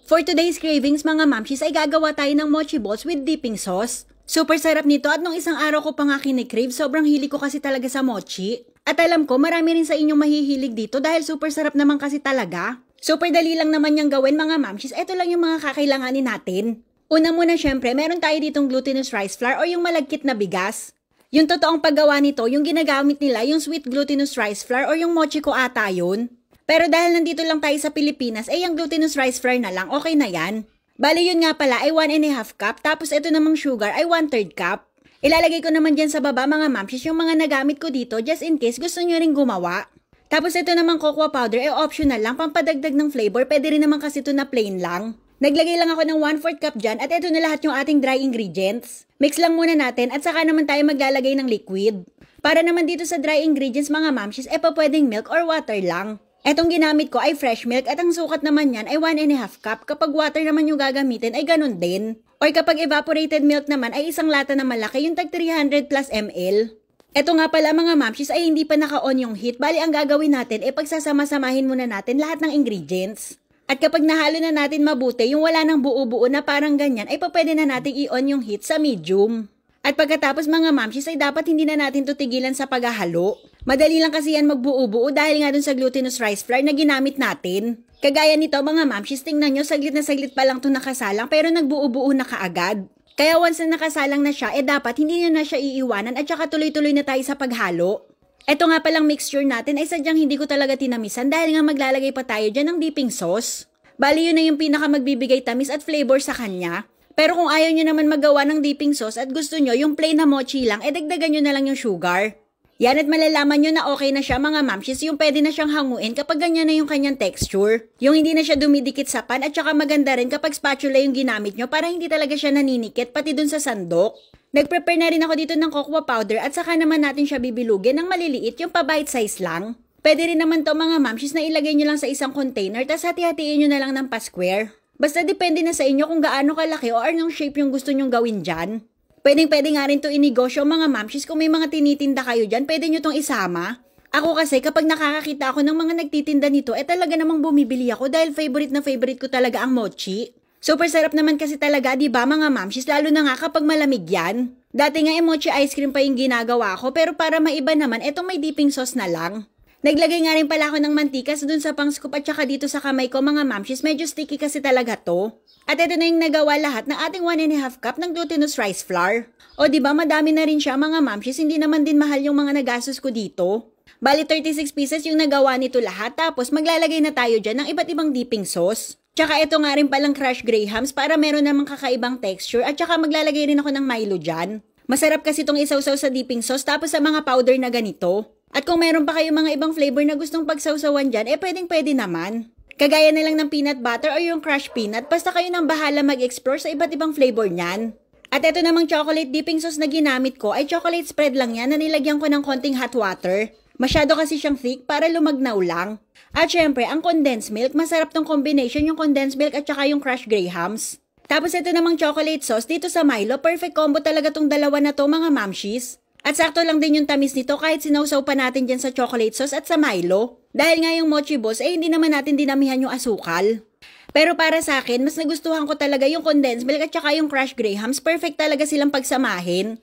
For today's cravings mga mamshis ay gagawa tayo ng mochi balls with dipping sauce. Super sarap nito at nung isang araw ko pa nga kinikrave, sobrang hilig ko kasi talaga sa mochi. At alam ko marami rin sa inyong mahihilig dito dahil super sarap naman kasi talaga. Super dali lang naman niyang gawin mga mamshis, ito lang yung mga kakailanganin natin. Una muna syempre, meron tayo ditong glutinous rice flour o yung malagkit na bigas. Yung totoong paggawa nito, yung ginagamit nila, yung sweet glutinous rice flour o yung mochi ko ata yun. Pero dahil nandito lang tayo sa Pilipinas, yung glutinous rice flour na lang, okay na yan. Bali yun nga pala ay 1.5 cup, tapos ito namang sugar ay 1/3 cup. Ilalagay ko naman dyan sa baba mga mamshis yung mga nagamit ko dito just in case gusto nyo rin gumawa. Tapos ito namang cocoa powder ay optional lang, pampadagdag ng flavor, pwede rin naman kasi ito na plain lang. Naglagay lang ako ng 1/4 cup dyan at ito na lahat yung ating dry ingredients. Mix lang muna natin at saka naman tayo maglalagay ng liquid. Para naman dito sa dry ingredients mga mamshis, pwedeng milk or water lang. Etong ginamit ko ay fresh milk at ang sukat naman yan ay 1.5 cup. Kapag water naman yung gagamitin ay ganun din. Or kapag evaporated milk naman ay isang lata na malaki yung tag 300 plus ml. Eto nga pala mga mamshis ay hindi pa naka-on yung heat. Bali ang gagawin natin ay pagsasama-samahin muna natin lahat ng ingredients. At kapag nahalo na natin mabuti yung wala nang buo-buo na parang ganyan ay pwede na natin i-on yung heat sa medium. At pagkatapos mga mamshis ay dapat hindi na natin to tigilan sa paghahalo. Madali lang kasi yan magbuo-buo dahil nga dun sa glutinous rice flour na ginamit natin. Kagaya nito mga mamshis, tingnan nyo, saglit na saglit pa lang to nakasalang pero nagbuo-buo na kaagad. Kaya once na nakasalang na siya, dapat hindi nyo na siya iiwanan at saka tuloy-tuloy na tayo sa paghalo. Eto nga palang mixture natin ay sadyang hindi ko talaga tinamisan dahil nga maglalagay pa tayo dyan ng dipping sauce. Bali yun na yung pinaka magbibigay tamis at flavor sa kanya. Pero kung ayaw nyo naman magawa ng dipping sauce at gusto nyo yung plain na mochi lang, dagdagan nyo na lang yung sugar. Yan at malalaman nyo na okay na siya mga mamshis, yung pwede na siyang hanguin kapag ganyan na yung kanyang texture. Yung hindi na siya dumidikit sa pan at saka maganda rin kapag spatula yung ginamit nyo para hindi talaga siya naninikit pati dun sa sandok. Nag-prepare na rin ako dito ng cocoa powder at saka naman natin siya bibilugin ng maliliit yung pa-bite size lang. Pwede rin naman to mga mamshis na ilagay nyo lang sa isang container tas hati-hatiin nyo na lang ng pa-square. Basta depende na sa inyo kung gaano kalaki o anong shape yung gusto nyong gawin dyan. Pwede nga rin to inegosyo mga mamshis, kung may mga tinitinda kayo dyan, pwede nyo tong isama. Ako kasi kapag nakakakita ako ng mga nagtitinda nito, talaga namang bumibili ako dahil favorite na favorite ko talaga ang mochi. Super sarap naman kasi talaga, di ba mga mamshis, lalo na nga kapag malamig yan. Dati nga mochi ice cream pa yung ginagawa ko, pero para maiba naman, etong may dipping sauce na lang. Naglagay nga rin pala ako ng mantika dun sa pang-scoop at saka dito sa kamay ko mga mamshis, medyo sticky kasi talaga to. At ito na yung nagawa lahat ng ating 1.5 cup ng glutinous rice flour. O diba madami na rin siya mga mamshis, hindi naman din mahal yung mga nagastos ko dito. Bali 36 pieces yung nagawa nito lahat, tapos maglalagay na tayo dyan ng iba't ibang dipping sauce. Tsaka ito nga rin palang crushed grahams para meron namang kakaibang texture at tsaka maglalagay rin ako ng Milo dyan. Masarap kasi itong isawsaw sa dipping sauce tapos sa mga powder na ganito. At kung meron pa kayong mga ibang flavor na gustong pagsawsawan dyan, pwedeng-pwede naman. Kagaya na lang ng peanut butter o yung crushed peanut, basta kayo nang bahala mag-explore sa iba't ibang flavor niyan. At ito namang chocolate dipping sauce na ginamit ko ay chocolate spread lang yan na nilagyan ko ng konting hot water. Masyado kasi siyang thick para lumagnaw lang. At syempre, ang condensed milk, masarap tong combination yung condensed milk at saka yung crushed grahams. Tapos ito namang chocolate sauce dito sa Milo, perfect combo talaga tong dalawa na to mga mamshis. At sakto lang din yung tamis nito kahit sinawsaw pa natin dyan sa chocolate sauce at sa Milo. Dahil nga yung mochi balls hindi naman natin dinamihan yung asukal. Pero para sa akin, mas nagustuhan ko talaga yung condensed milk at saka yung crushed grahams. Perfect talaga silang pagsamahin.